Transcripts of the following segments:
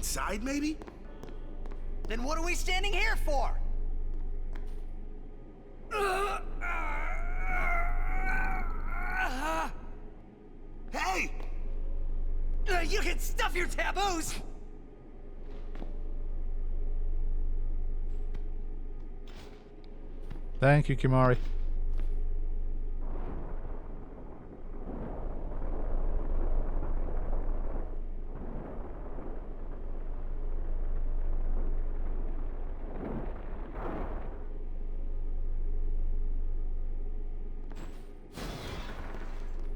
Inside, maybe? Then what are we standing here for? Hey! You can stuff your taboos! Thank you, Kimari.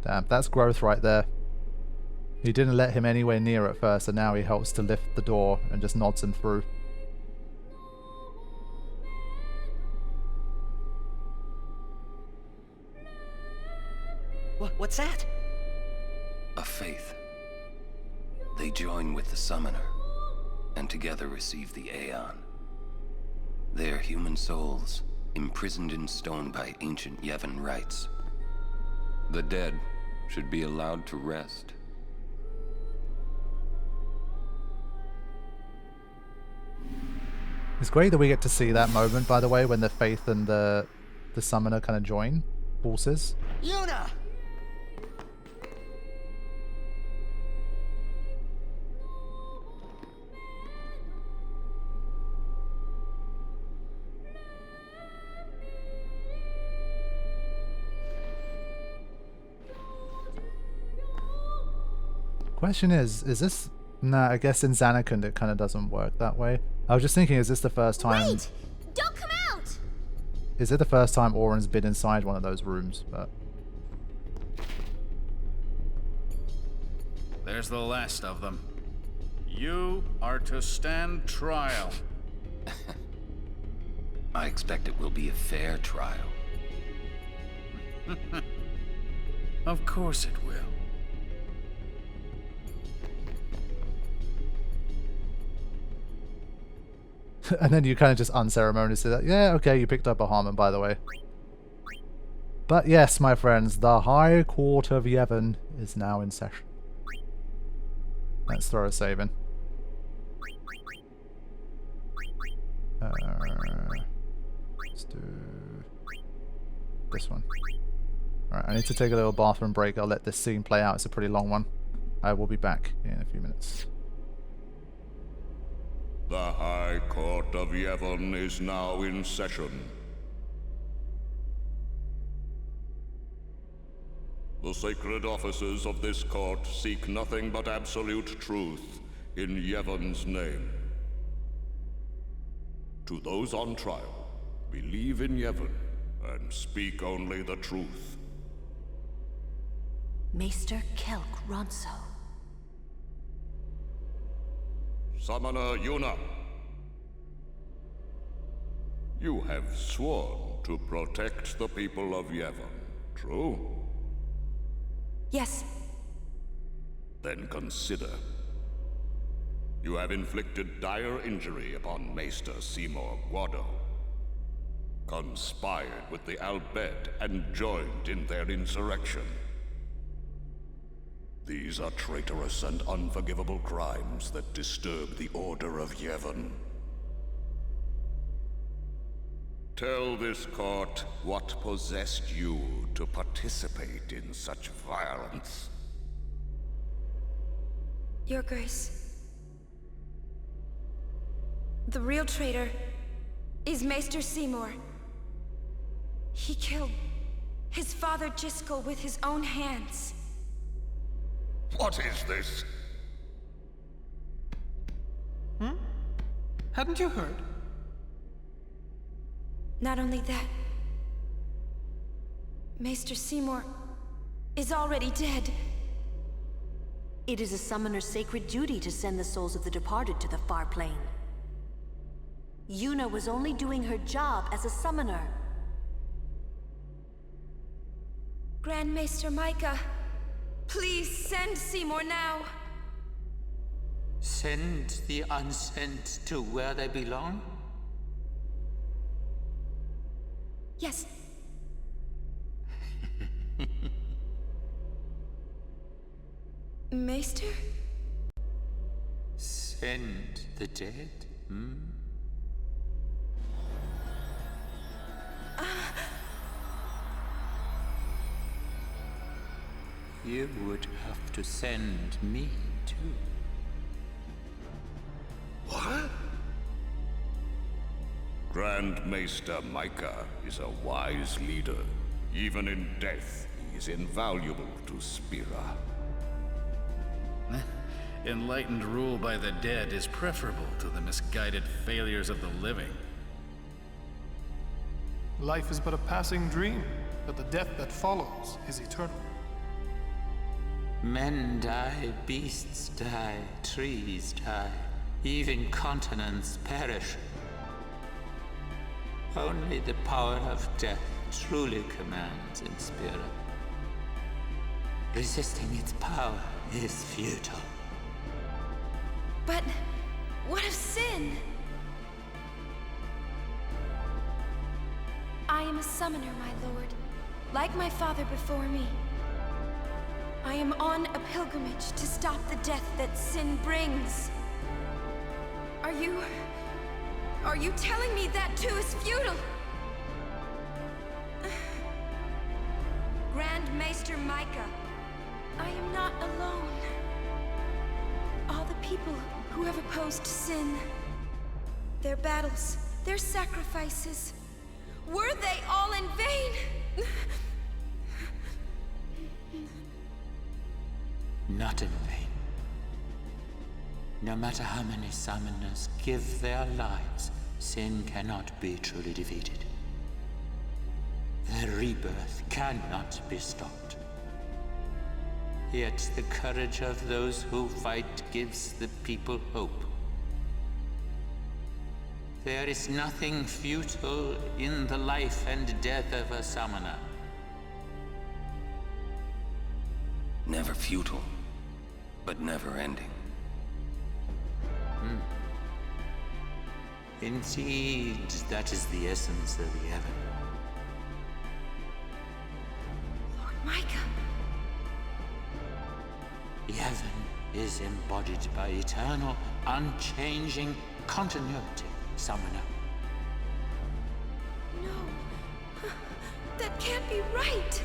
Damn, that's growth right there. He didn't let him anywhere near at first, and now he helps to lift the door and just nods him through. What's that? A faith. They join with the summoner, and together receive the Aeon. They are human souls, imprisoned in stone by ancient Yevon rites. The dead should be allowed to rest. It's great that we get to see that moment, by the way, when the Faith and the Summoner kind of join forces. Yuna! Question is this... Nah, I guess in Zanarkand it kind of doesn't work that way. I was just thinking, is this the first time... Wait! Don't come out! Is it the first time Auron's been inside one of those rooms? But There's the last of them. You are to stand trial. I expect it will be a fair trial. Of course it will. and then you kind of just unceremoniously say that, yeah, okay, you picked up a Harmon, by the way. But yes, my friends, the High Court of Yevon is now in session. Let's throw a save in. Let's do this one. Alright, I need to take a little bathroom break. I'll let this scene play out. It's a pretty long one. I will be back in a few minutes. The High Court of Yevon is now in session. The sacred officers of this court seek nothing but absolute truth in Yevon's name. To those on trial, believe in Yevon and speak only the truth. Maester Kelk Ronso. Summoner Yuna. You have sworn to protect the people of Yevon, true? Yes. Then consider. You have inflicted dire injury upon Maester CityMorgue Guado, conspired with the Albed and joined in their insurrection. These are traitorous and unforgivable crimes that disturb the order of Yevon. Tell this court what possessed you to participate in such violence. Your Grace. The real traitor is Maester Seymour. He killed his father Jiskel with his own hands. What is this? Hadn't you heard? Not only that, Maester Seymour is already dead. It is a summoner's sacred duty to send the souls of the departed to the far plane. Yuna was only doing her job as a summoner. Grand Maester Micah, please send Seymour now. Send the unsent to where they belong? Yes. Say send the dead? You would have to send me too. What? Grand Maester Micah is a wise leader. Even in death, he is invaluable to Spira. Enlightened rule by the dead is preferable to the misguided failures of the living. Life is but a passing dream, but the death that follows is eternal. Men die, beasts die, trees die, even continents perish. Only the power of death truly commands in Spira. Resisting its power is futile. But what of sin? I am a summoner, my lord, like my father before me. I am on a pilgrimage to stop the death that sin brings. Are you telling me that too is futile? Grand Maester Micah, I am not alone. All the people who have opposed sin, their battles, their sacrifices, were they all in vain? Not in vain. No matter how many summoners give their lives, sin cannot be truly defeated. Their rebirth cannot be stopped. Yet the courage of those who fight gives the people hope. There is nothing futile in the life and death of a summoner. Never futile, but never ending. Indeed, that is the essence of the Evan. Lord Micah. Yevon is embodied by eternal, unchanging continuity, summoner. No. That can't be right.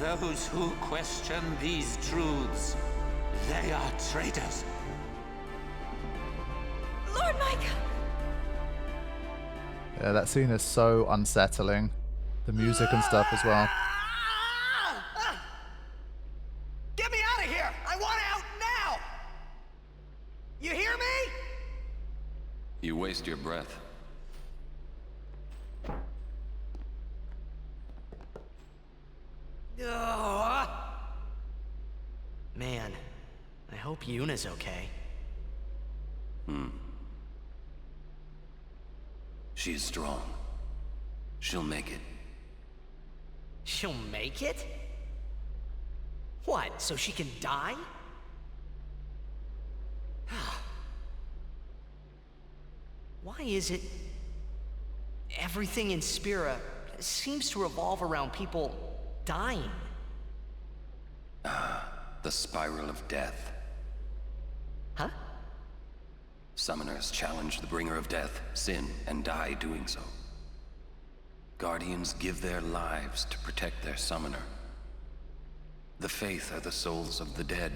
Those who question these truths, they are traitors. Lord Micah! Yeah, that scene is so unsettling. The music and stuff as well. Get me out of here! I want out now! You hear me? You waste your breath. Man, I hope Yuna's okay. She's strong. She'll make it. She'll make it? What, so she can die? Why is it everything in Spira seems to revolve around people dying? The spiral of death. Huh? Summoners challenge the bringer of death, sin, and die doing so. Guardians give their lives to protect their summoner. The Faith are the souls of the dead.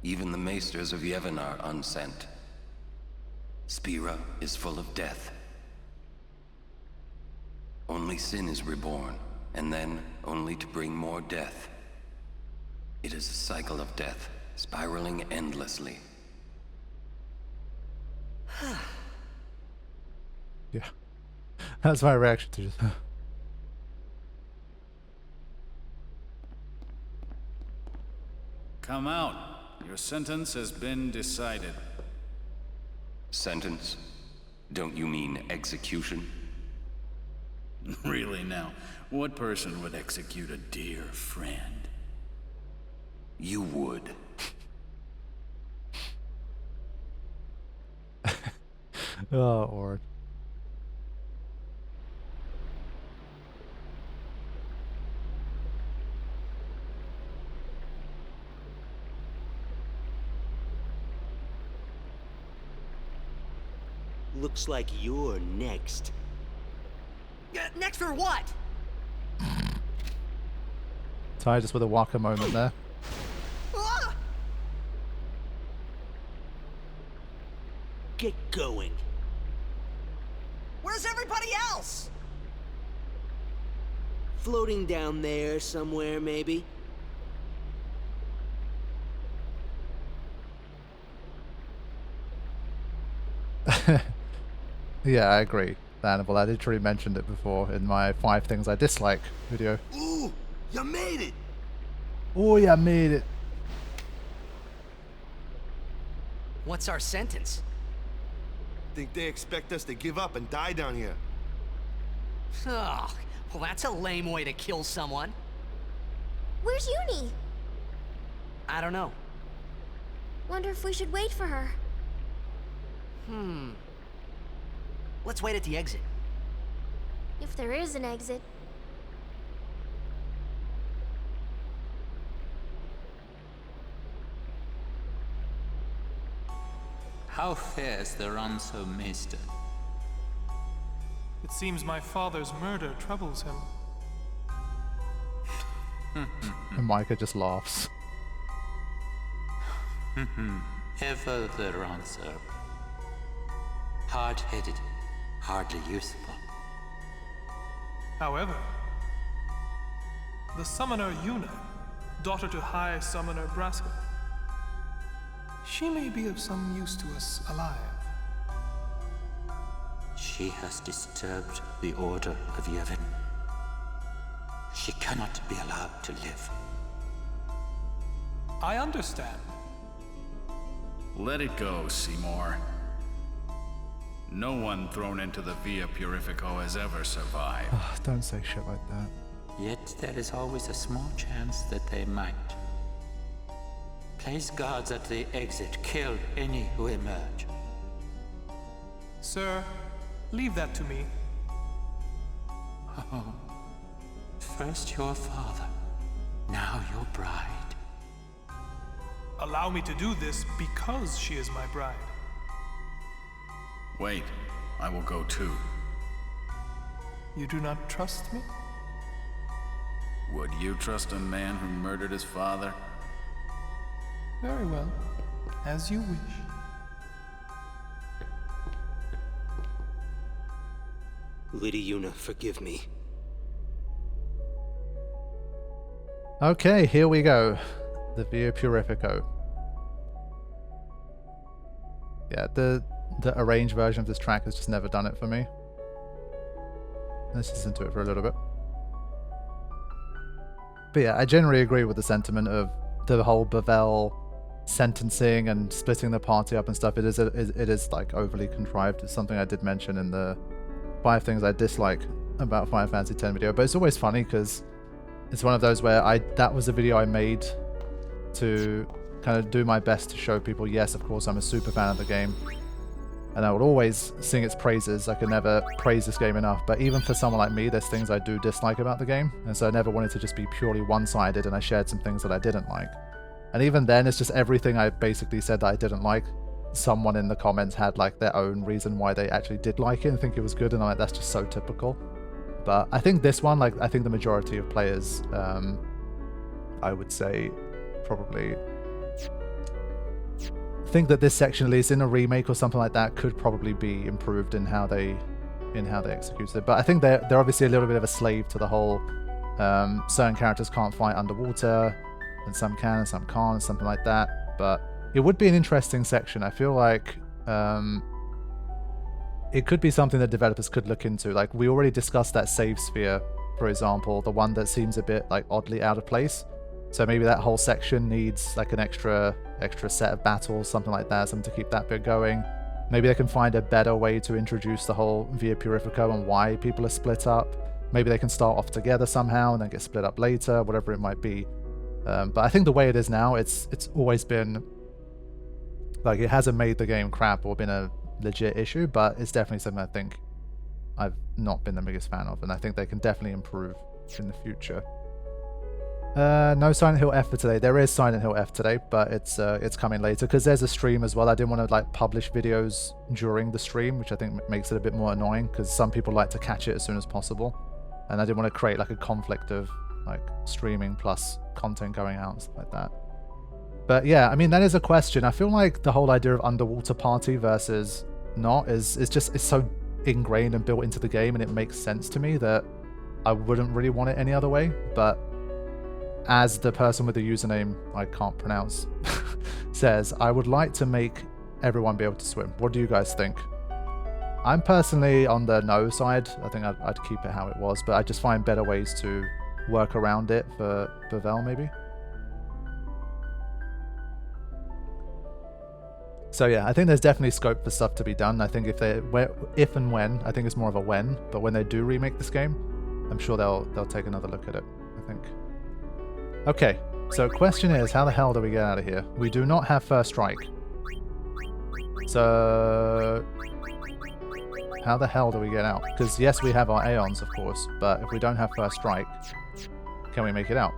Even the Maesters of Yevon are unsent. Spira is full of death. Only sin is reborn, and then only to bring more death. It is a cycle of death, spiraling endlessly. Yeah. That's my reaction to just... Come out. Your sentence has been decided. Sentence? Don't you mean execution? Really now, what person would execute a dear friend? You would. Oh, Ord. Looks like you're next. Next for what? Ty just with a Waka moment there. Ah! Get going. Where's everybody else? Floating down there somewhere, maybe? Yeah, I agree, Hannibal. I literally mentioned it before in my 5 things I dislike video. Ooh, you made it! Oh, yeah, I made it. What's our sentence? Think they expect us to give up and die down here? Ugh, well, that's a lame way to kill someone. Where's Uni? I don't know. Wonder if we should wait for her. Let's wait at the exit. If there is an exit. How fares the ransom, Maester? It seems my father's murder troubles him. And Micah just laughs. Ever the ransom. Hard-headed, hardly useful. However, the summoner Yuna, daughter to High Summoner Braska, she may be of some use to us alive. She has disturbed the order of Yevon. She cannot be allowed to live. I understand. Let it go, Seymour. No one thrown into the Via Purifico has ever survived. Don't say shit like that. Yet there is always a small chance that they might. Place guards at the exit. Kill any who emerge. Sir, leave that to me. Oh. First your father, now your bride. Allow me to do this because she is my bride. Wait, I will go too. You do not trust me? Would you trust a man who murdered his father? Very well. As you wish. Lady Yuna, forgive me. Okay, here we go. The Via Purifico. Yeah, the arranged version of this track has just never done it for me. Let's listen to it for a little bit. But yeah, I generally agree with the sentiment of the whole Bevelle sentencing and splitting the party up and stuff. It is like overly contrived. It's something I did mention in the 5 things I dislike about Final Fantasy X video, but it's always funny because it's one of those where that was a video I made to kind of do my best to show people, yes, of course, I'm a super fan of the game. And I would always sing its praises. I could never praise this game enough. But even for someone like me, there's things I do dislike about the game. And so I never wanted to just be purely one-sided, and I shared some things that I didn't like. And even then, it's just everything I basically said that I didn't like. Someone in the comments had like their own reason why they actually did like it and think it was good. And I'm like, that's just so typical. But I think this one, like, I think the majority of players, I would say, probably think that this section, at least in a remake or something like that, could probably be improved in how they execute it. But I think they're obviously a little bit of a slave to the whole certain characters can't fight underwater, and some can and some can't, and something like that. But it would be an interesting section. I feel like it could be something that developers could look into. Like, we already discussed that save sphere, for example, the one that seems a bit like oddly out of place. So maybe that whole section needs like an extra set of battles, something like that, something to keep that bit going. Maybe they can find a better way to introduce the whole Via Purifico and why people are split up. Maybe they can start off together somehow and then get split up later, whatever it might be. But I think the way it is now, it's always been like, it hasn't made the game crap or been a legit issue, but it's definitely something I think I've not been the biggest fan of, and I think they can definitely improve in the future. No Silent Hill F for today. There is Silent Hill F today, but it's coming later because there's a stream as well. I didn't want to like publish videos during the stream, which I think makes it a bit more annoying because some people like to catch it as soon as possible, and I didn't want to create like a conflict of like streaming plus content going out and stuff like that. But yeah, I mean that is a question. I feel like the whole idea of underwater party versus not is just it's so ingrained and built into the game, and it makes sense to me that I wouldn't really want it any other way. But as the person with the username I can't pronounce says, I would like to make everyone be able to swim. What do you guys think? I'm personally on the no side. I think I'd keep it how it was, but I just find better ways to work around it for Bevelle maybe. So yeah, I think there's definitely scope for stuff to be done. I think if and when, I think it's more of a when, but when they do remake this game, I'm sure they'll take another look at it, I think. Okay, so question is, how the hell do we get out of here? We do not have first strike. So how the hell do we get out? Because yes, we have our Aeons, of course, but if we don't have first strike, can we make it out?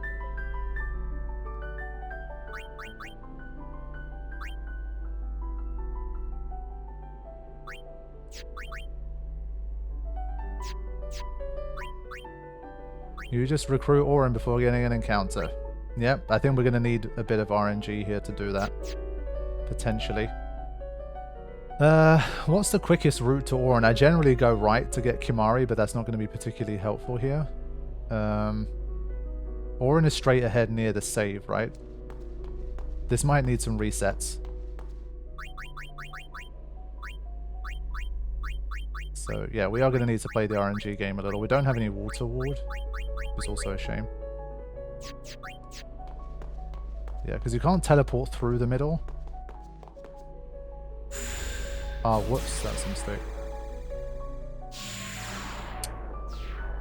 You just recruit Orin before getting an encounter. Yep, I think we're going to need a bit of RNG here to do that. Potentially. What's the quickest route to Orin? I generally go right to get Kimari, but that's not going to be particularly helpful here. Orin is straight ahead near the save, right? This might need some resets. So yeah, we are going to need to play the RNG game a little. We don't have any water ward. It's also a shame. Yeah, because you can't teleport through the middle. Oh, whoops, that's a mistake.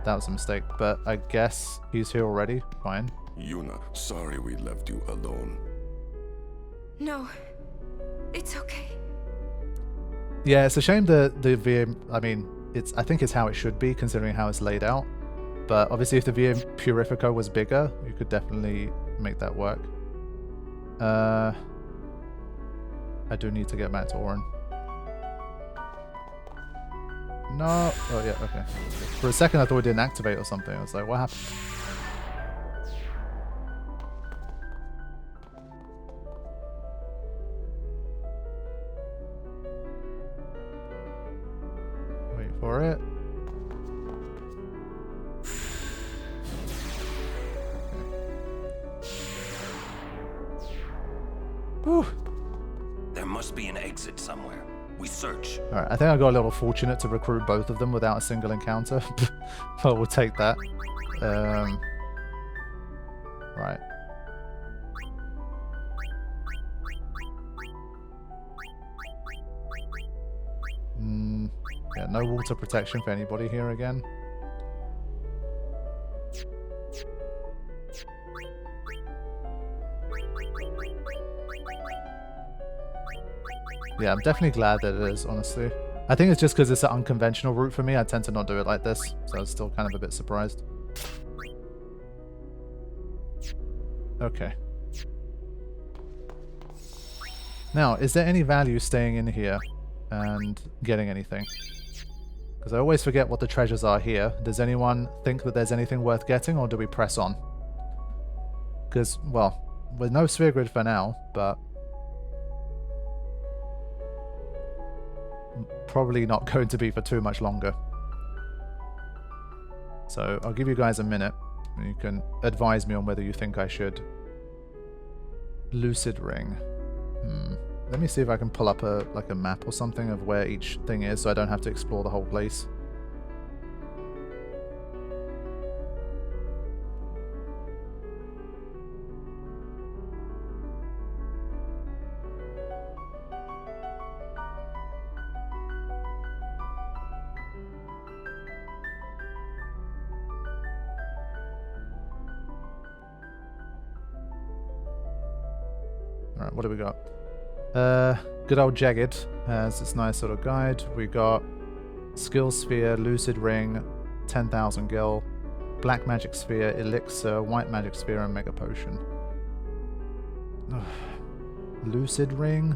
That was a mistake, but I guess he's here already. Fine. Yuna, sorry we left you alone. No, it's okay. Yeah, it's a shame that the Via... I mean, I think it's how it should be, considering how it's laid out. But obviously if the Via Purifico was bigger, you could definitely make that work. I do need to get back to Orin. No! Oh yeah, okay. For a second I thought it didn't activate or something. I was like, what happened? Wait for it. Whew. There must be an exit somewhere. We search. Alright, I think I got a little fortunate to recruit both of them without a single encounter. But we'll take that. Right. Yeah, no water protection for anybody here again. Yeah, I'm definitely glad that it is, honestly. I think it's just because it's an unconventional route for me. I tend to not do it like this, so I was still kind of a bit surprised. Okay. Now, is there any value staying in here and getting anything? Because I always forget what the treasures are here. Does anyone think that there's anything worth getting, or do we press on? Because, well, with no sphere grid for now, but probably not going to be for too much longer. So I'll give you guys a minute and you can advise me on whether you think I should. Lucid ring. Let me see if I can pull up a map or something of where each thing is so I don't have to explore the whole place. Alright, what do we got? Good old Jagged has this nice sort of guide. We got Skill Sphere, Lucid Ring, 10,000 Gil. Black Magic Sphere, Elixir, White Magic Sphere, and Mega Potion. Ugh. Lucid Ring?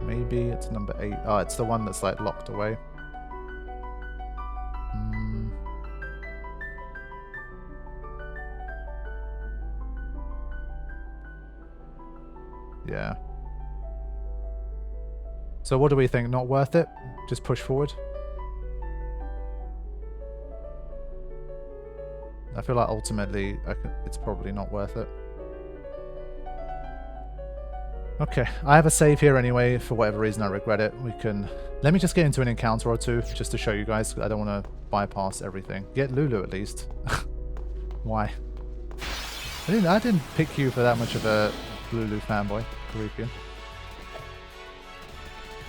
Maybe it's number 8. Oh, it's the one that's like locked away. Yeah. So what do we think? Not worth it? Just push forward? I feel like ultimately it's probably not worth it. Okay, I have a save here anyway. For whatever reason, I regret it. We can... Let me just get into an encounter or two, just to show you guys. I don't want to bypass everything. Get Lulu at least. Why? I didn't pick you for that much of a Lulu fanboy, Caribbean.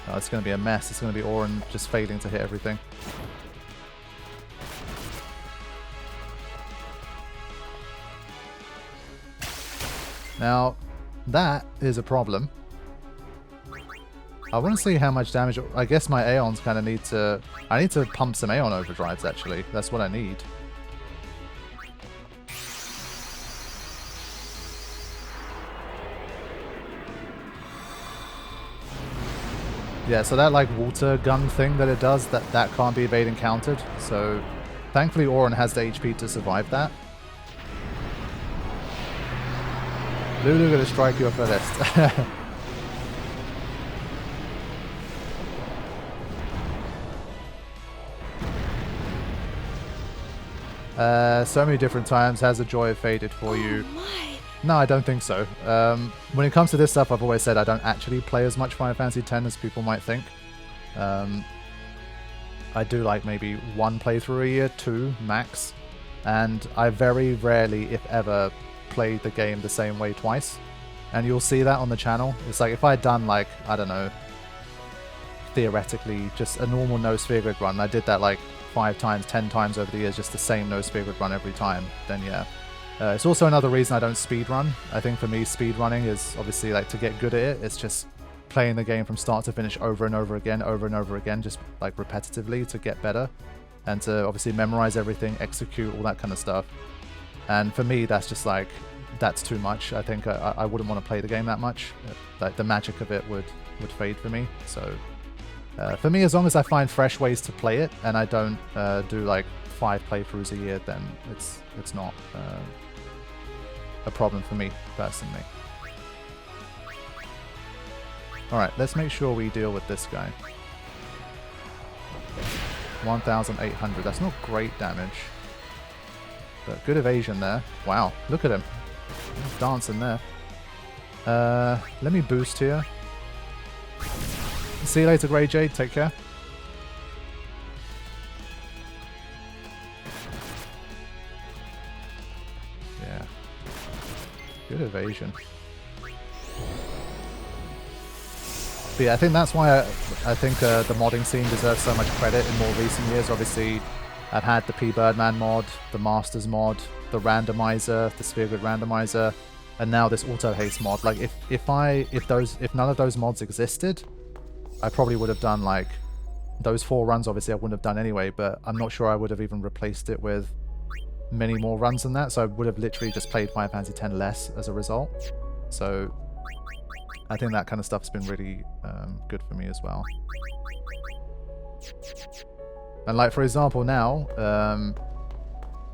Oh, it's going to be a mess. It's going to be Auron just failing to hit everything. Now, that is a problem. I want to see how much damage... I guess my Aeons kind of need to... I need to pump some Aeon overdrives, actually. That's what I need. Yeah, so that like water gun thing that it does, that can't be evade encountered. So thankfully Auron has the HP to survive that. Lulu gonna strike you off the list. So many different times. Has the joy faded for you? No, I don't think so. When it comes to this stuff, I've always said I don't actually play as much Final Fantasy X as people might think. I do like maybe 1 playthrough a year, 2 max, and I very rarely, if ever, play the game the same way twice. And you'll see that on the channel. It's like if I had done like, I don't know, theoretically just a normal no sphere grid run, I did that like 5 times, 10 times over the years, just the same no sphere grid run every time, then yeah. It's also another reason I don't speedrun. I think for me, speedrunning is obviously like to get good at it. It's just playing the game from start to finish over and over again, just like repetitively to get better. And to obviously memorize everything, execute, all that kind of stuff. And for me, that's just like, that's too much. I think I wouldn't want to play the game that much. Like the magic of it would fade for me. So for me, as long as I find fresh ways to play it and I don't do like 5 playthroughs a year, then it's not a problem for me personally. Alright, let's make sure we deal with this guy. 1,800. That's not great damage. But good evasion there. Wow, look at him. He's dancing there. Let me boost here. See you later, Grey Jade. Take care. Yeah. Good evasion. But yeah, I think that's why I think the modding scene deserves so much credit in more recent years. Obviously, I've had the P-Birdman mod, the Masters mod, the randomizer, the Sphere Grid randomizer, and now this Auto-Haste mod. Like, if none of those mods existed, I probably would have done like those 4 runs. Obviously, I wouldn't have done anyway, but I'm not sure I would have even replaced it with many more runs than that. So I would have literally just played Final Fantasy X less as a result. So I think that kind of stuff's been really good for me as well. And like, for example, now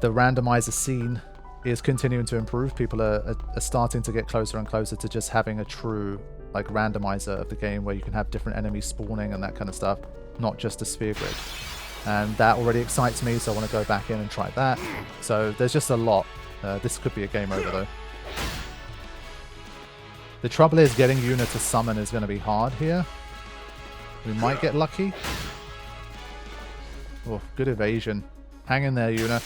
the randomizer scene is continuing to improve. People are starting to get closer and closer to just having a true like randomizer of the game where you can have different enemies spawning and that kind of stuff, not just a sphere grid. And that already excites me, so I want to go back in and try that. So there's just a lot. This could be a game over though. The trouble is getting Yuna to summon is going to be hard here. We might get lucky. Oh, good evasion. Hang in there, Yuna.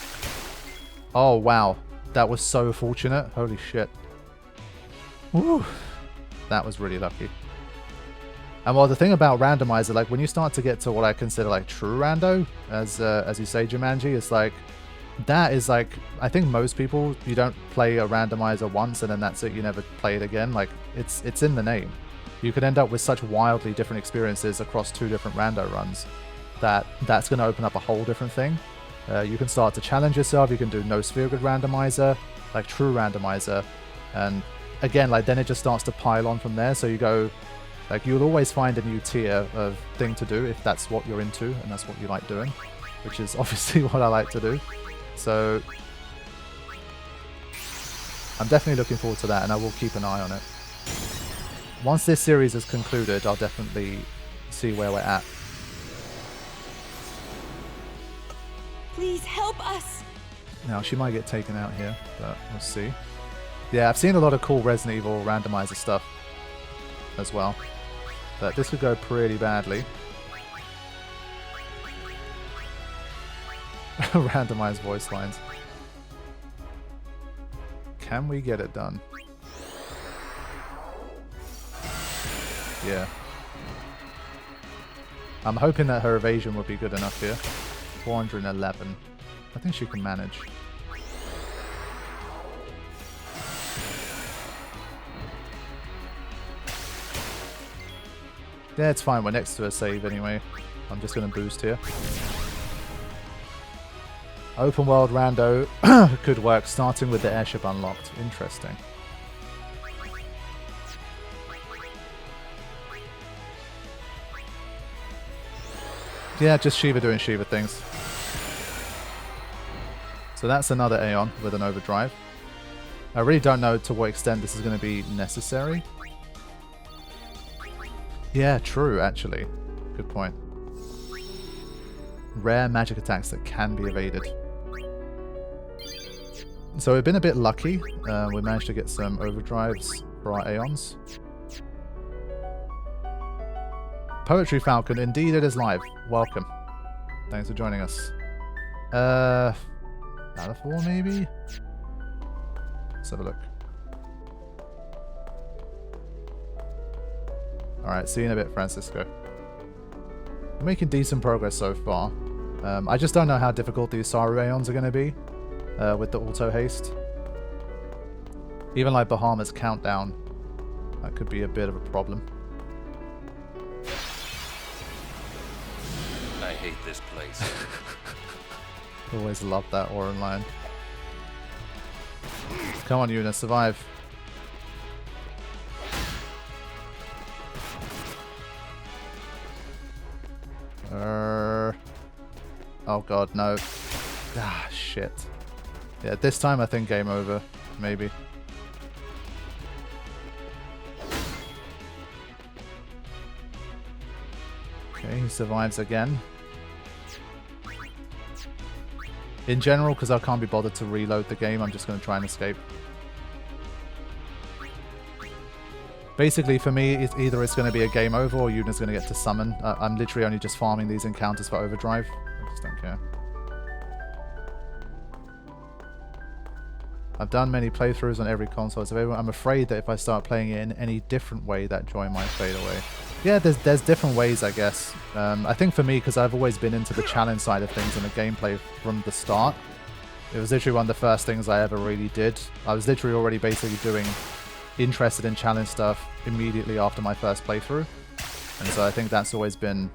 Oh, wow. That was so fortunate. Holy shit. Woo. That was really lucky. And well, the thing about randomizer, like when you start to get to what I consider like true rando, as you say, Jumanji, it's like, that is like, I think most people, you don't play a randomizer once and then that's it, you never play it again. Like, it's in the name. You could end up with such wildly different experiences across 2 different rando runs that's going to open up a whole different thing. You can start to challenge yourself. You can do no sphere grid randomizer, like true randomizer, and again, like then it just starts to pile on from there. So you go, like you'll always find a new tier of thing to do if that's what you're into and that's what you like doing, which is obviously what I like to do. So I'm definitely looking forward to that, and I will keep an eye on it. Once this series is concluded, I'll definitely see where we're at. Please help us. Now, she might get taken out here, but we'll see. Yeah, I've seen a lot of cool Resident Evil randomizer stuff as well, but this could go pretty badly. Randomized voice lines. Can we get it done? Yeah. I'm hoping that her evasion will be good enough here. 411. I think she can manage. Yeah, it's fine. We're next to a save anyway. I'm just going to boost here. Open world rando could work, starting with the airship unlocked. Interesting. Yeah, just Shiva doing Shiva things. So that's another Aeon with an overdrive. I really don't know to what extent this is going to be necessary. Yeah, true, actually. Good point. Rare magic attacks that can be evaded. So we've been a bit lucky. We managed to get some overdrives for our Aeons. Poetry Falcon, indeed it is live. Welcome. Thanks for joining us. Out of 4 maybe? Let's have a look. Alright, see you in a bit, Francisco. We're making decent progress so far. I just don't know how difficult the Isaaru Aeons are going to be with the Auto-Haste. Even like Bahamut's Countdown, that could be a bit of a problem. I hate this place. Always love that Oran line. Come on, Yuna, survive. Oh god, no. Ah, shit. Yeah, this time I think game over, maybe. Okay, he survives again. In general, because I can't be bothered to reload the game, I'm just going to try and escape. Basically, for me, it's either it's going to be a game over or Yuna's going to get to summon. I'm literally only just farming these encounters for overdrive. I just don't care. I've done many playthroughs on every console it's available. I'm afraid that if I start playing it in any different way, that joy might fade away. Yeah, there's different ways, I guess. I think for me, because I've always been into the challenge side of things and the gameplay from the start, it was literally one of the first things I ever really did. I was literally already basically interested in challenge stuff immediately after my first playthrough. And so I think that's always been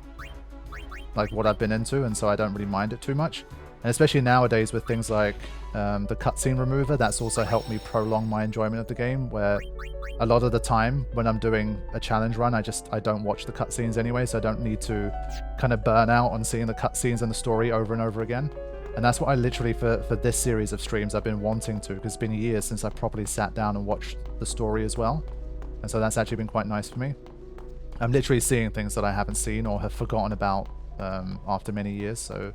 like what I've been into, and so I don't really mind it too much. And especially nowadays with things like the cutscene remover, that's also helped me prolong my enjoyment of the game, where a lot of the time when I'm doing a challenge run, I don't watch the cutscenes anyway, so I don't need to kind of burn out on seeing the cutscenes and the story over and over again. And that's what I literally, for this series of streams, I've been wanting to, because it's been years since I properly sat down and watched the story as well. And so that's actually been quite nice for me. I'm literally seeing things that I haven't seen or have forgotten about after many years, so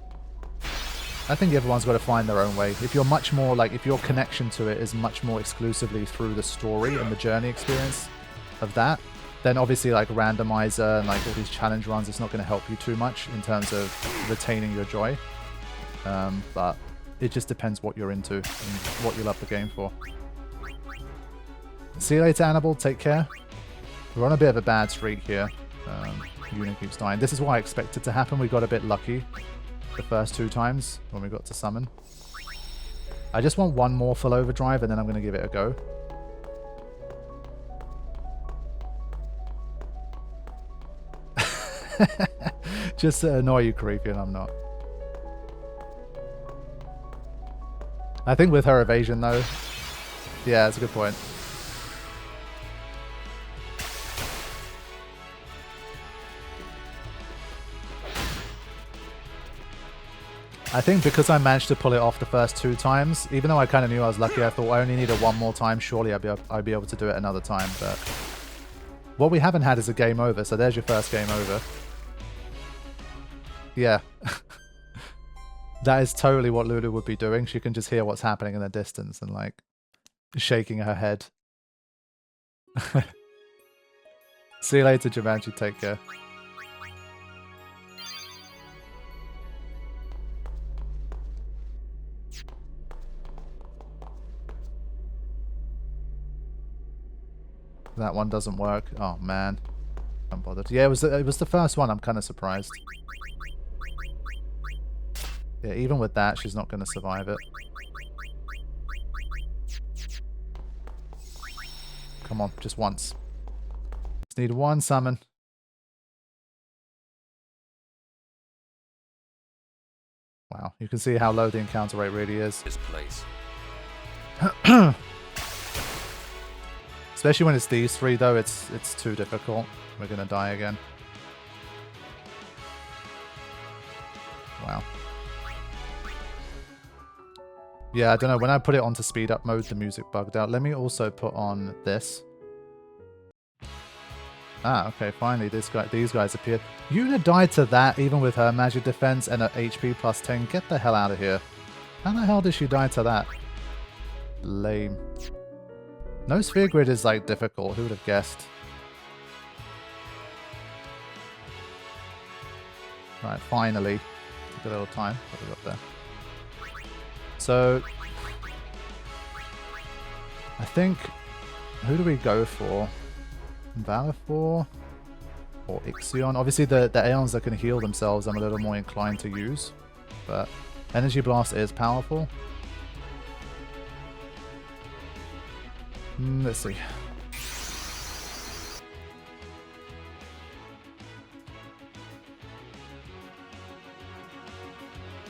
I think everyone's got to find their own way. If you're much more like, if your connection to it is much more exclusively through the story and the journey experience of that, then obviously like randomizer and like all these challenge runs, it's not going to help you too much in terms of retaining your joy. But it just depends what you're into and what you love the game for. See you later, Annabelle. Take care. We're on a bit of a bad streak here. Yuna keeps dying. This is what I expected to happen. We got a bit lucky the first 2 times when we got to summon. I just want one more full overdrive and then I'm going to give it a go. Just to annoy you, Creepy, and I'm not. I think with her evasion though, yeah, that's a good point. I think because I managed to pull it off the first 2 times, even though I kind of knew I was lucky, I thought I only needed 1 more time. Surely I'd be able to do it another time. But what we haven't had is a game over, so there's your first game over. Yeah. That is totally what Lulu would be doing. She can just hear what's happening in the distance and like shaking her head. See you later, Jumanji. Take care. That one doesn't work. Oh man, I'm bothered. Yeah, it was the first one. I'm kind of surprised. Yeah, even with that, she's not going to survive it. Come on, just once. Just need 1 summon. Wow, you can see how low the encounter rate really is. This place. Especially when it's these 3 though, it's too difficult. We're gonna die again. Wow. Yeah, I don't know. When I put it onto speed up mode, the music bugged out. Let me also put on this. Ah, okay. Finally, these guys appeared. Yuna died to that, even with her magic defense and her HP plus 10. Get the hell out of here. How the hell did she die to that? Lame. No sphere grid is like difficult. Who would have guessed? Right, finally. Took a little time, but we got there. So, I think, who do we go for? Valifor or Ixion? Obviously the Aeons that can heal themselves I'm a little more inclined to use, but Energy Blast is powerful. Let's see.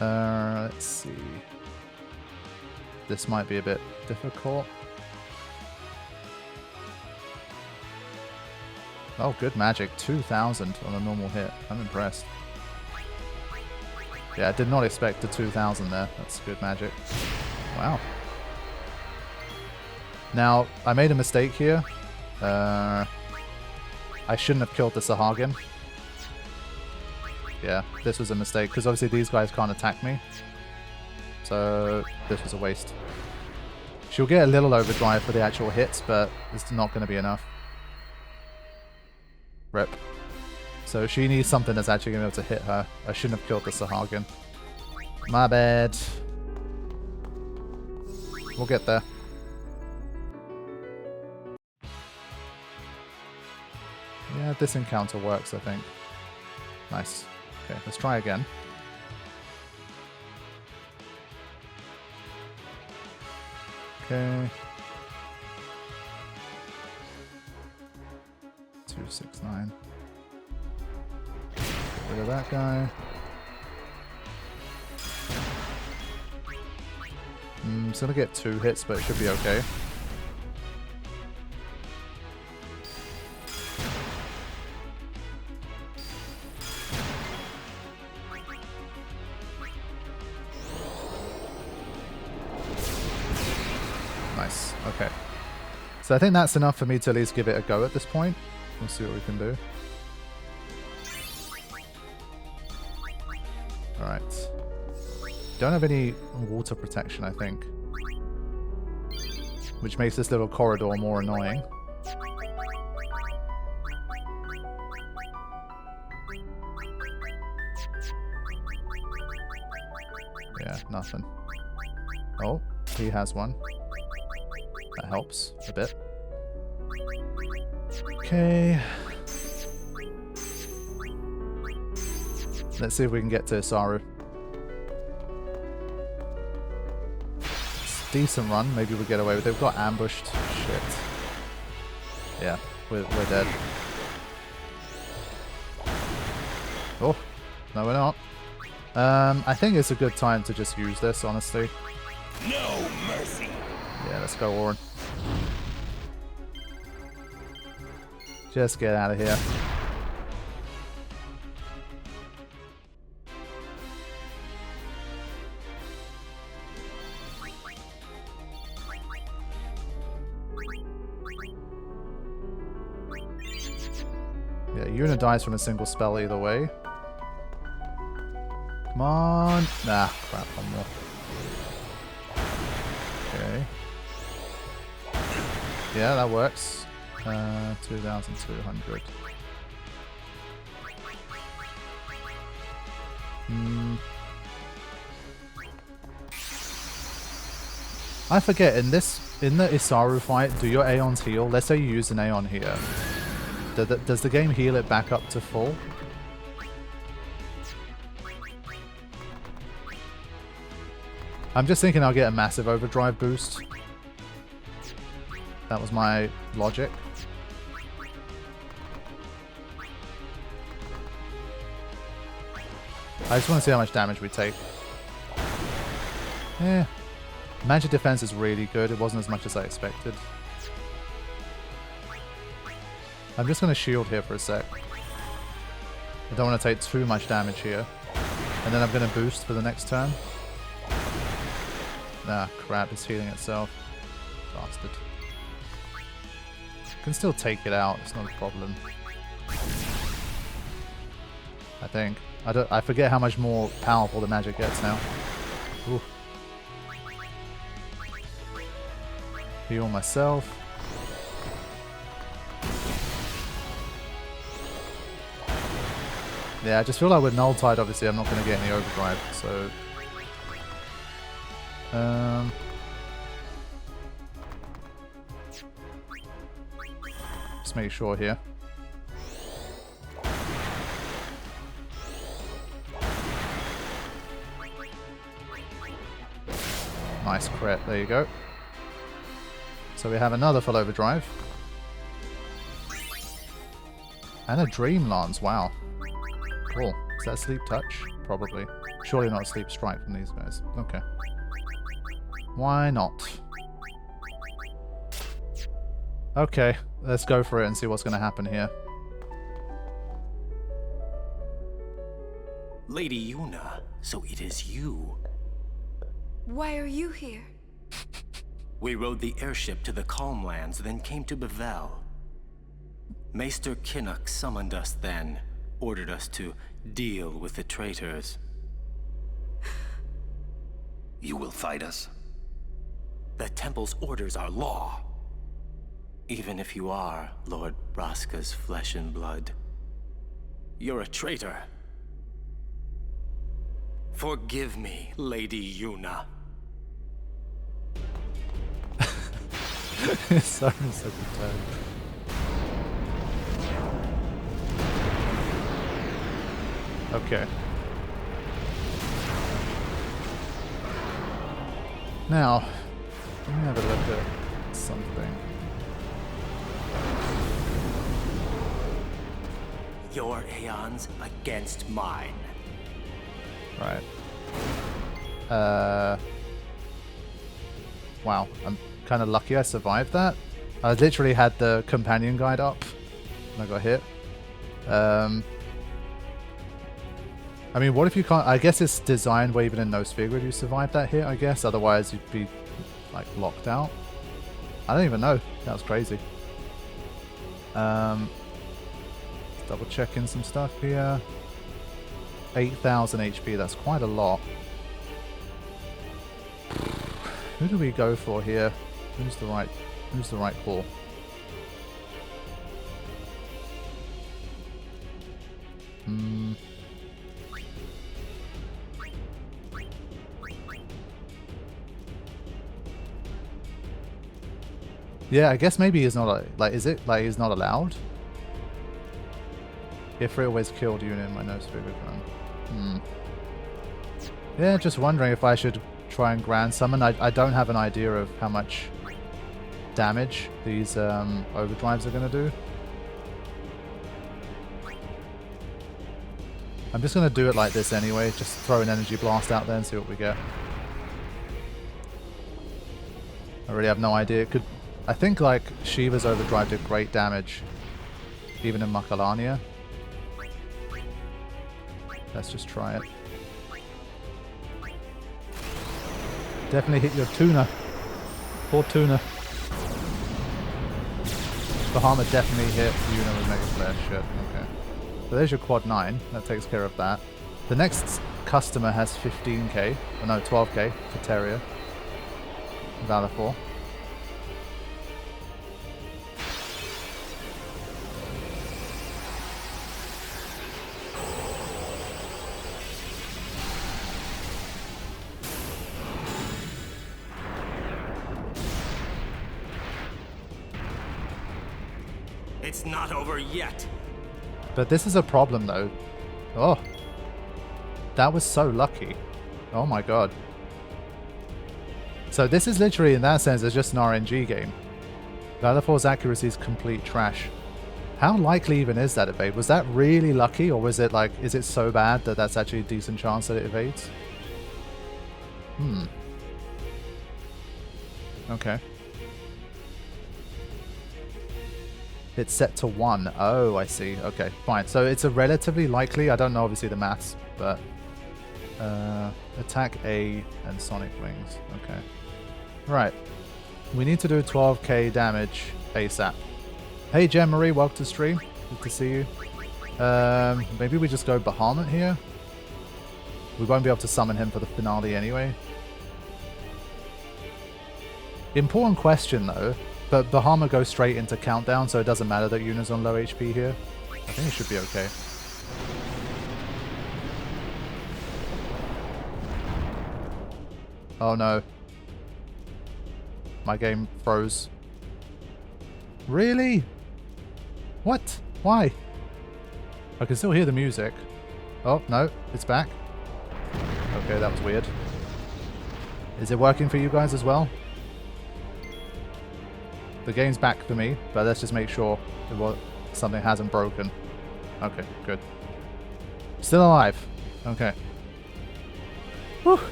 Let's see. This might be a bit difficult. Oh, good magic. 2,000 on a normal hit. I'm impressed. Yeah, I did not expect the 2,000 there. That's good magic. Wow. Now, I made a mistake here. I shouldn't have killed the Sahagin. Yeah, this was a mistake, because obviously these guys can't attack me. So, this was a waste. She'll get a little overdrive for the actual hits, but it's not going to be enough. Rip. So she needs something that's actually going to be able to hit her. I shouldn't have killed the Sahagin. My bad. We'll get there. Yeah, this encounter works, I think. Nice. Okay, let's try again. Okay. 269. Get rid of that guy. It's gonna get 2 hits, but it should be okay. Nice. Okay. So I think that's enough for me to at least give it a go at this point. We'll see what we can do. Alright. Don't have any water protection, I think. Which makes this little corridor more annoying. Yeah, nothing. Oh, he has one. That helps a bit. Okay. Let's see if we can get to Isaaru. It's a decent run. Maybe we'll get away with it. We've got ambushed. Shit. Yeah, we're dead. Oh, no we're not. I think it's a good time to just use this, honestly. No mercy. Yeah, let's go, Warren. Just get out of here. Yeah, Yuna dies from a single spell either way. Come on. Nah, crap, one more. Okay. Yeah, that works. 2,200. I forget, in the Isaaru fight, do your Aeons heal? Let's say you use an Aeon here. Does the game heal it back up to full? I'm just thinking I'll get a massive overdrive boost. That was my logic. I just want to see how much damage we take. Yeah. Magic defense is really good. It wasn't as much as I expected. I'm just going to shield here for a sec. I don't want to take too much damage here. And then I'm going to boost for the next turn. Ah, crap, it's healing itself. Bastard. Can still take it out, it's not a problem. I think. I forget how much more powerful the magic gets now. Ooh. Heal myself. Yeah, I just feel like with Null Tide, obviously, I'm not going to get any overdrive, so... Just make sure here. Nice crit, there you go. So we have another full overdrive. And a Dream Lance, wow. Cool. Is that Sleep Touch? Probably. Surely not a Sleep Strike from these guys. Okay. Why not? Okay, let's go for it and see what's going to happen here. Lady Yuna, so it is you. Why are you here? We rode the airship to the Calmlands, then came to Bevelle. Maester Kinnock summoned us then, ordered us to deal with the traitors. You will fight us? The Temple's orders are law. Even if you are Lord Braska's flesh and blood, you're a traitor. Forgive me, Lady Yuna. Sorry, so good. Okay. Now, let me have a look at something. Your Aeons against mine. Right. Wow, I'm kind of lucky I survived that. I literally had the companion guide up and I got hit. I mean, what if you can't... I guess it's designed where even in no sphere grid you survive that hit, I guess. Otherwise you'd be, like, locked out. I don't even know. That was crazy. Double checking some stuff here. 8,000 HP, that's quite a lot. Who do we go for here? Who's the right call? Yeah, I guess maybe he's not like, is it like he's not allowed? Ifrit always killed Yuna in my no sphere grid run. Yeah, just wondering if I should try and grand summon. I don't have an idea of how much damage these overdrives are going to do. I'm just going to do it like this anyway, just throw an energy blast out there and see what we get. I really have no idea. It could... I think like Shiva's Overdrive did great damage, even in Macalania. Let's just try it. Definitely hit your tuna. Poor tuna. Bahama definitely hit Yuna with Mega Flare. Shit, okay. So there's your quad 9. That takes care of that. The next customer has 15k. Oh no, 12k for Teria. Valifor. It's not over yet. But this is a problem though. Oh. That was so lucky. Oh my god. So this is literally, in that sense, it's just an RNG game. Valifor's accuracy is complete trash. How likely even is that evade? Was that really lucky, or was it like, is it so bad that that's actually a decent chance that it evades? Okay. It's set to 1. Oh, I see. Okay, fine. So it's a relatively likely, I don't know obviously the maths, but attack A and Sonic Wings. Okay. Right. We need to do 12k damage ASAP. Hey Jem Marie, welcome to stream. Good to see you. Maybe we just go Bahamut here. We won't be able to summon him for the finale anyway. Important question though. But Bahamut goes straight into countdown, so it doesn't matter that Yuna's on low HP here. I think it should be okay. Oh no. My game froze. Really? What? Why? I can still hear the music. Oh, no, it's back. Okay, that was weird. Is it working for you guys as well? The game's back for me, but let's just make sure something hasn't broken. Okay, good. Still alive. Okay. Whew.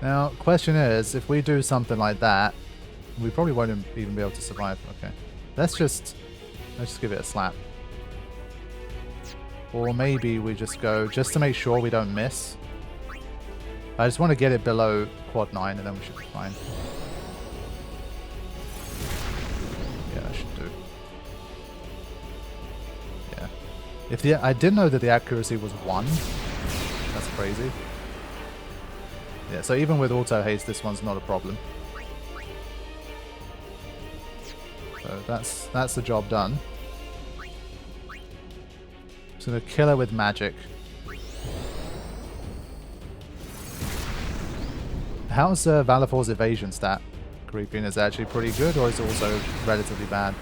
Now, question is, if we do something like that, we probably won't even be able to survive. Okay. Let's just give it a slap. Or maybe we just go, just to make sure we don't miss. I just want to get it below quad 9 and then we should be fine. Yeah, I should do. Yeah. I didn't know that the accuracy was 1. That's crazy. Yeah, so even with Auto-Haste, this one's not a problem. So that's the job done. Just gonna kill her with magic. How's Valifor's evasion stat? Creeping, is it actually pretty good, or is it also relatively bad?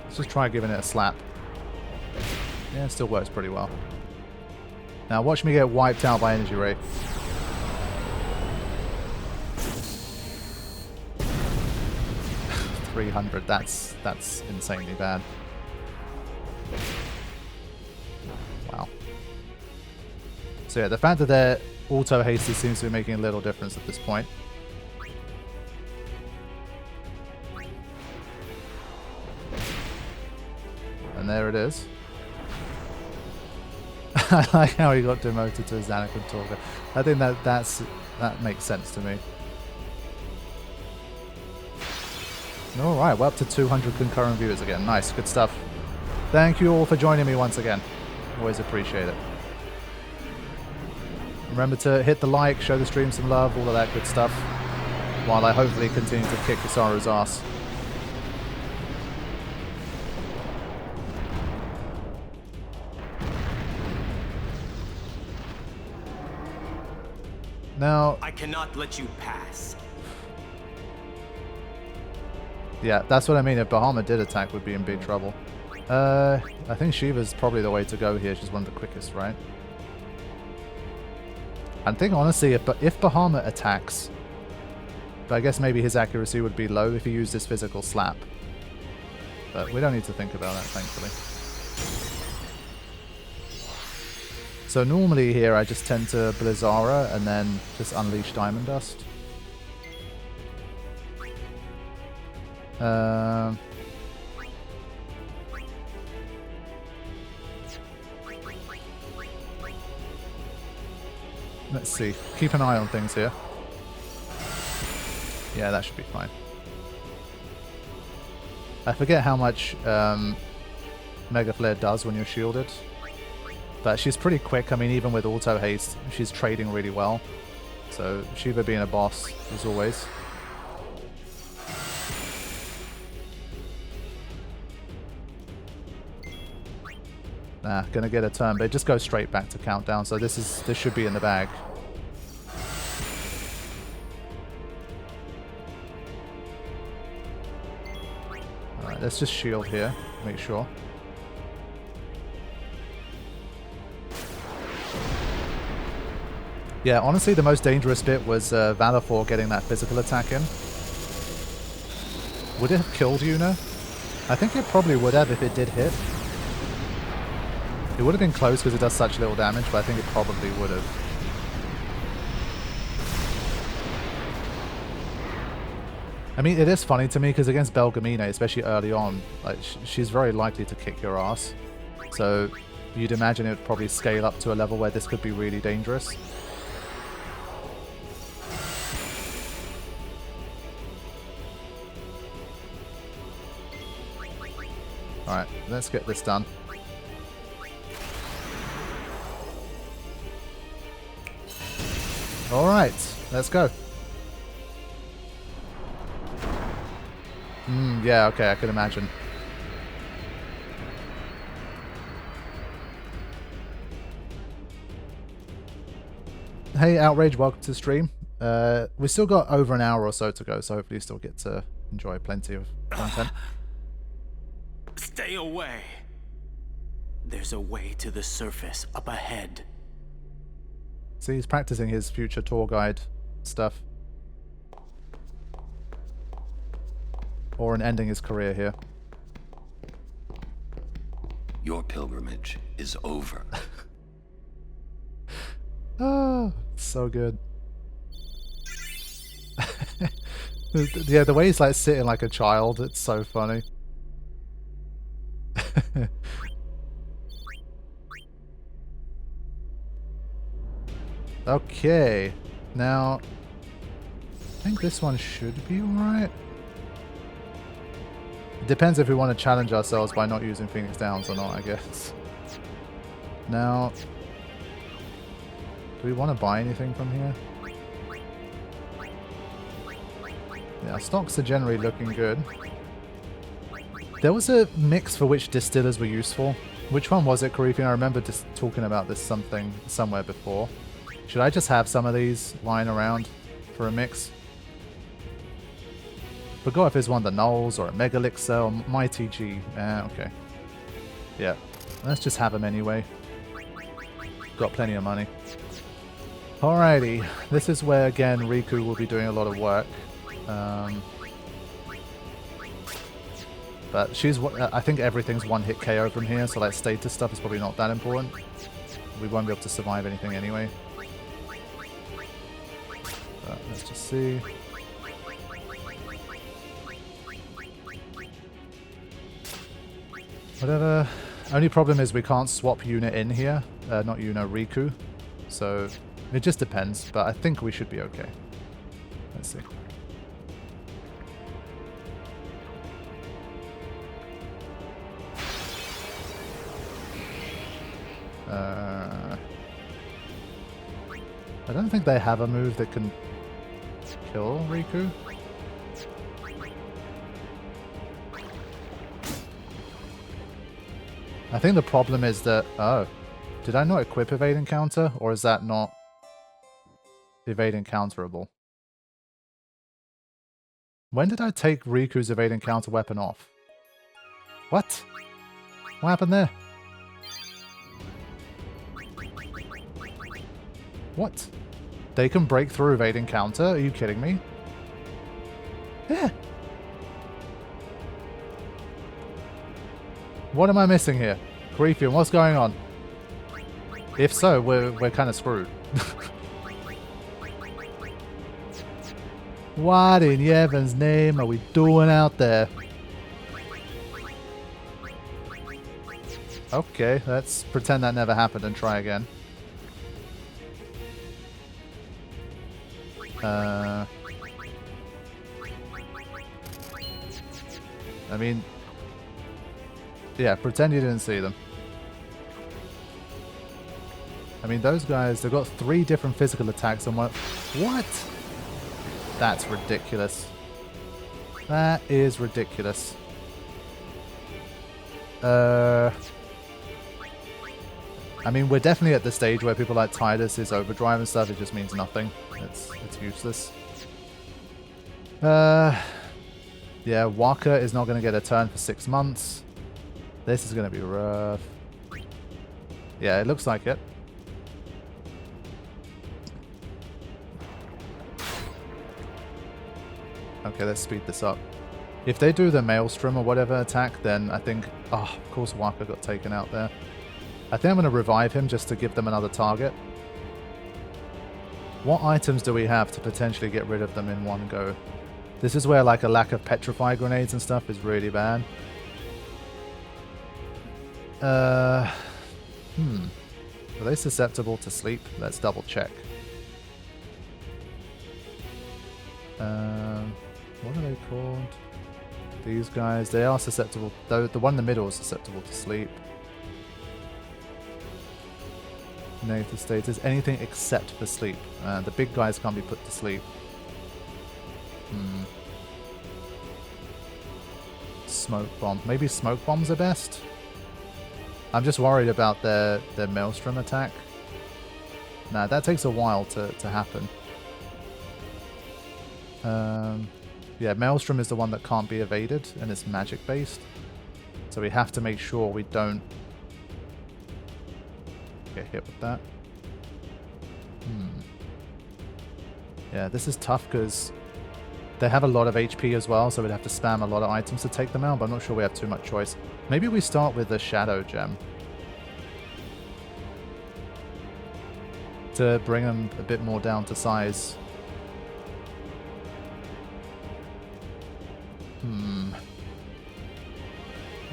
Let's just try giving it a slap. Yeah, it still works pretty well. Now watch me get wiped out by Energy Ray. $300, that's insanely bad. Wow. So yeah, the fact that they're auto-hasted seems to be making a little difference at this point. And there it is. I like how he got demoted to a Xanacan Talker. I think that makes sense to me. Alright, we're up to 200 concurrent viewers again. Nice, good stuff. Thank you all for joining me once again. Always appreciate it. Remember to hit the like, show the stream some love, all of that good stuff. While I hopefully continue to kick Isaru's ass. Now, I cannot let you pass. Yeah, that's what I mean. If Bahamut did attack, we'd be in big trouble. I think Shiva's probably the way to go here. She's one of the quickest, right? I think, honestly, if Bahamut attacks, but I guess maybe his accuracy would be low if he used his physical slap. But we don't need to think about that, thankfully. So normally here I just tend to Blizzara and then just unleash Diamond Dust. Let's see. Keep an eye on things here. Yeah, that should be fine. I forget how much Mega Flare does when you're shielded. But she's pretty quick. I mean, even with Auto-Haste, she's trading really well. So, Shiva being a boss, as always. Nah, gonna get a turn, but it just goes straight back to countdown, so this should be in the bag. Alright, let's just shield here, make sure. Yeah, honestly, the most dangerous bit was Valifor getting that physical attack in. Would it have killed Yuna? I think it probably would have if it did hit. It would have been close because it does such little damage, but I think it probably would have. I mean, it is funny to me because against Belgamine, especially early on, like she's very likely to kick your ass. So you'd imagine it would probably scale up to a level where this could be really dangerous. Alright, let's get this done. Alright, let's go. Yeah, okay, I can imagine. Hey, Outrage, welcome to the stream. We've still got over an hour or so to go, so hopefully you still get to enjoy plenty of content. Stay away. There's a way to the surface up ahead. See, he's practicing his future tour guide stuff. Or in ending his career here. Your pilgrimage is over. Oh, so good. Yeah, the way he's like sitting like a child, it's so funny. Okay, now I think this one should be alright. It depends if we want to challenge ourselves by not using Phoenix Downs or not, I guess. Now, do we want to buy anything from here? Yeah, stocks are generally looking good. There was a mix for which distillers were useful. Which one was it, Karifian? I remember just talking about this somewhere before. Should I just have some of these lying around for a mix? Forgot if it's one of the Nulls or a Megalixer or Mighty G. Okay. Yeah, let's just have them anyway. Got plenty of money. Alrighty, this is where again Riku will be doing a lot of work. But she's, I think everything's one-hit KO from here, so like status stuff is probably not that important. We won't be able to survive anything anyway. But let's just see. Whatever. Only problem is we can't swap Yuna in here. Not Yuna, Riku. So it just depends, but I think we should be okay. Let's see. I don't think they have a move that can kill Riku. I think the problem is that... Oh. Did I not equip Evade Encounter? Or is that not Evade Encounterable? When did I take Riku's Evade Encounter weapon off? What? What happened there? What? They can break through Evade Encounter? Are you kidding me? Yeah. What am I missing here? Karifian, what's going on? If so, we're kind of screwed. What in Yevon's name are we doing out there? Okay, let's pretend that never happened and try again. I mean, yeah, pretend you didn't see them. I mean, those guys, they've got 3 different physical attacks and one... What? That's ridiculous. That is ridiculous. I mean, we're definitely at the stage where people like Tidus's overdrive and stuff, it just means nothing. It's useless. Yeah, Waka is not going to get a turn for 6 months. This is going to be rough. Yeah, it looks like it. Okay, let's speed this up. If they do the Maelstrom or whatever attack, then I think... Oh, of course Waka got taken out there. I think I'm going to revive him just to give them another target. What items do we have to potentially get rid of them in one go? This is where like a lack of petrify grenades and stuff is really bad. Are they susceptible to sleep? Let's double check. What are they called? These guys, they are susceptible. Though the one in the middle is susceptible to sleep. Negative status, anything except for sleep. The big guys can't be put to sleep. Smoke bomb. Maybe smoke bombs are best? I'm just worried about their Maelstrom attack. Nah, that takes a while to happen. Yeah, Maelstrom is the one that can't be evaded, and it's magic based. So we have to make sure we don't get hit with that. Yeah, this is tough because they have a lot of HP as well, so we'd have to spam a lot of items to take them out, but I'm not sure we have too much choice. Maybe we start with the Shadow Gem to bring them a bit more down to size.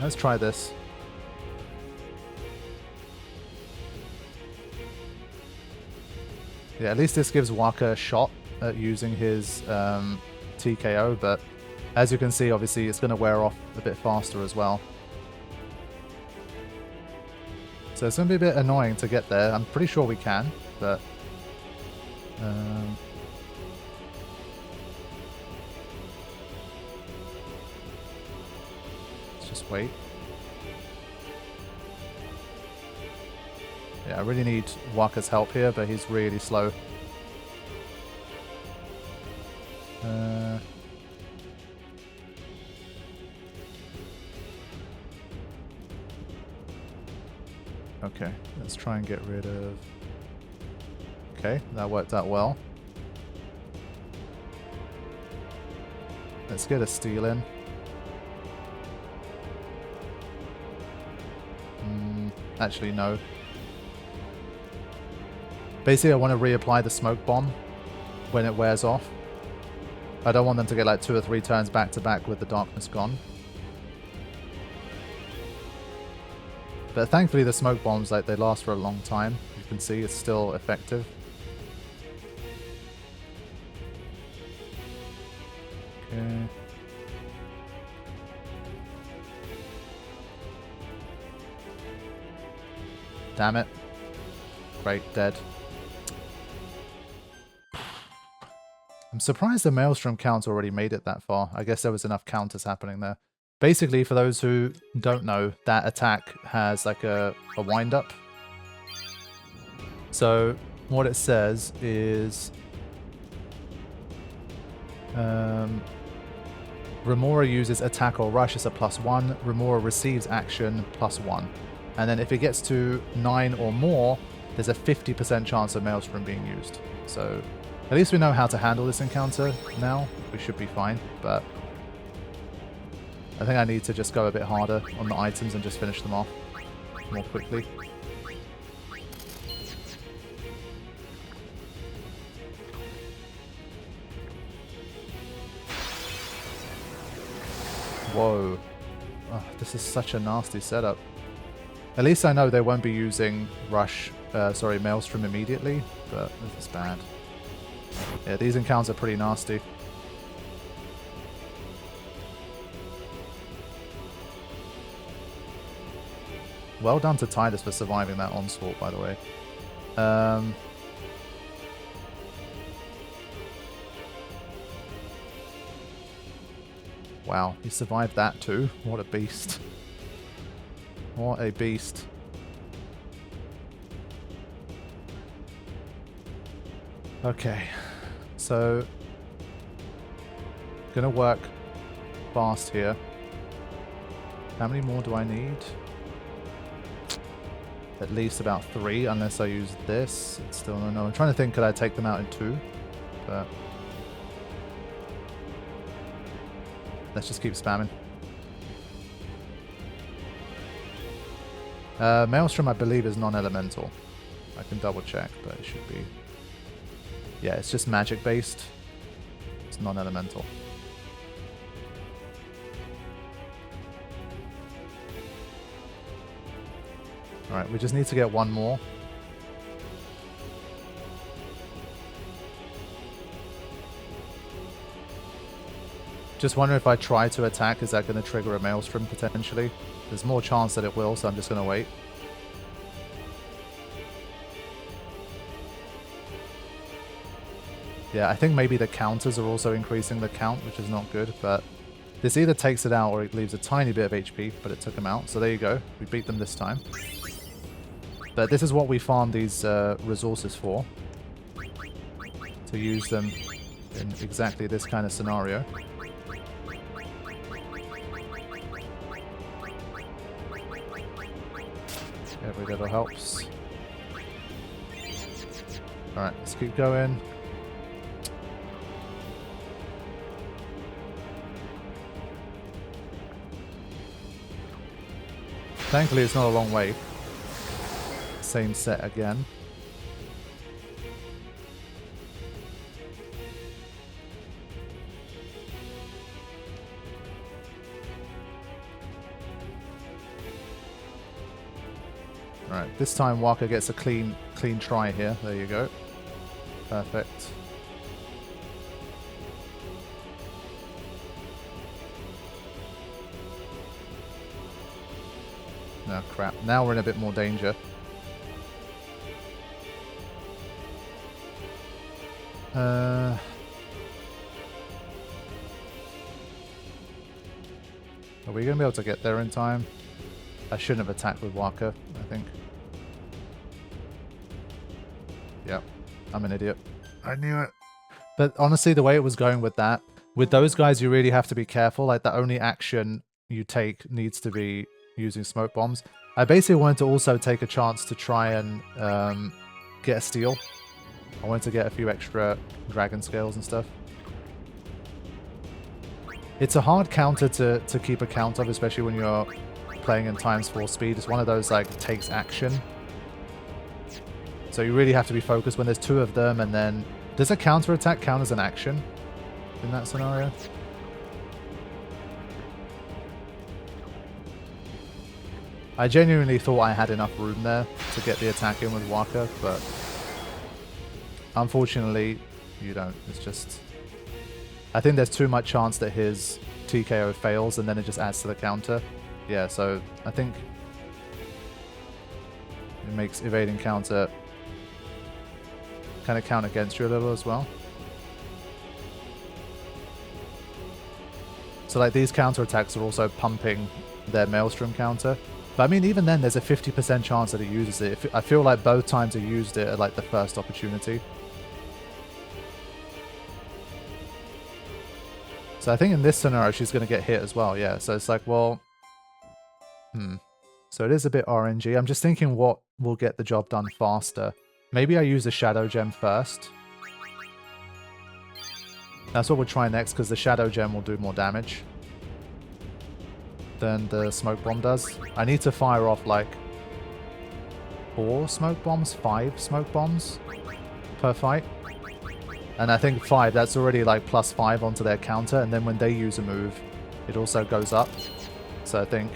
Let's try this. Yeah, at least this gives Waka a shot at using his TKO, but as you can see, obviously it's going to wear off a bit faster as well. So it's going to be a bit annoying to get there. I'm pretty sure we can, but... let's just wait. Yeah, I really need Waka's help here, but he's really slow. Okay, let's try and get rid of... Okay, that worked out well. Let's get a steal in. Actually, no. Basically, I want to reapply the smoke bomb when it wears off. I don't want them to get like 2 or 3 turns back to back with the darkness gone. But thankfully the smoke bombs, like, they last for a long time. You can see it's still effective. Okay. Damn it. Great, dead. I'm surprised the Maelstrom count already made it that far. I guess there was enough counters happening there. Basically, for those who don't know, that attack has like a wind-up. So what it says is... Remora uses attack or rush as a +1. Remora receives action +1. And then if it gets to 9 or more, there's a 50% chance of Maelstrom being used. So at least we know how to handle this encounter now. We should be fine, but I think I need to just go a bit harder on the items and just finish them off more quickly. Whoa. Oh, this is such a nasty setup. At least I know they won't be using Maelstrom immediately, but this is bad. Yeah, these encounters are pretty nasty. Well done to Titus for surviving that onslaught, by the way. Wow, he survived that too. What a beast. What a beast. Okay, so gonna work fast here. How many more do I need? At least about 3, unless I use this. It's still no. I'm trying to think, could I take them out in 2? But let's just keep spamming. Maelstrom, I believe, is non-elemental. I can double check, but it should be. Yeah, it's just magic based. It's non-elemental. Alright, we just need to get one more. Just wonder if I try to attack, is that going to trigger a Maelstrom potentially? There's more chance that it will, so I'm just going to wait. Yeah, I think maybe the counters are also increasing the count, which is not good, but this either takes it out or it leaves a tiny bit of HP, but it took him out. So there you go. We beat them this time. But this is what we farm these resources for. To use them in exactly this kind of scenario. Every little helps. Alright, let's keep going. Thankfully, it's not a long way. Same set again. Alright, this time Walker gets a clean try here. There you go. Perfect. No, crap. Now we're in a bit more danger. Are we going to be able to get there in time? I shouldn't have attacked with Waka, I think. Yep, I'm an idiot. I knew it. But honestly, the way it was going with that, with those guys, you really have to be careful. Like, the only action you take needs to be using smoke bombs. I basically wanted to also take a chance to try and get a steal. I wanted to get a few extra dragon scales and stuff. It's a hard counter to keep account of, especially when you're playing in ×4 speed. It's one of those, like, takes action. So you really have to be focused when there's 2 of them, and then... Does a counter attack count as an action in that scenario? I genuinely thought I had enough room there to get the attack in with Waka, but unfortunately, you don't. It's just... I think there's too much chance that his TKO fails, and then it just adds to the counter. Yeah, so I think it makes evading counter kind of count against you a little as well. So like these counter attacks are also pumping their Maelstrom counter. But I mean, even then, there's a 50% chance that it uses it. I feel like both times it used it at like the first opportunity. So I think in this scenario, she's going to get hit as well. Yeah, so it's like, well... So it is a bit RNG. I'm just thinking what will get the job done faster. Maybe I use the Shadow Gem first. That's what we'll try next, because the Shadow Gem will do more damage than the Smoke Bomb does. I need to fire off like 4 Smoke Bombs, 5 Smoke Bombs per fight. And I think 5, that's already like +5 onto their counter, and then when they use a move, it also goes up. So I think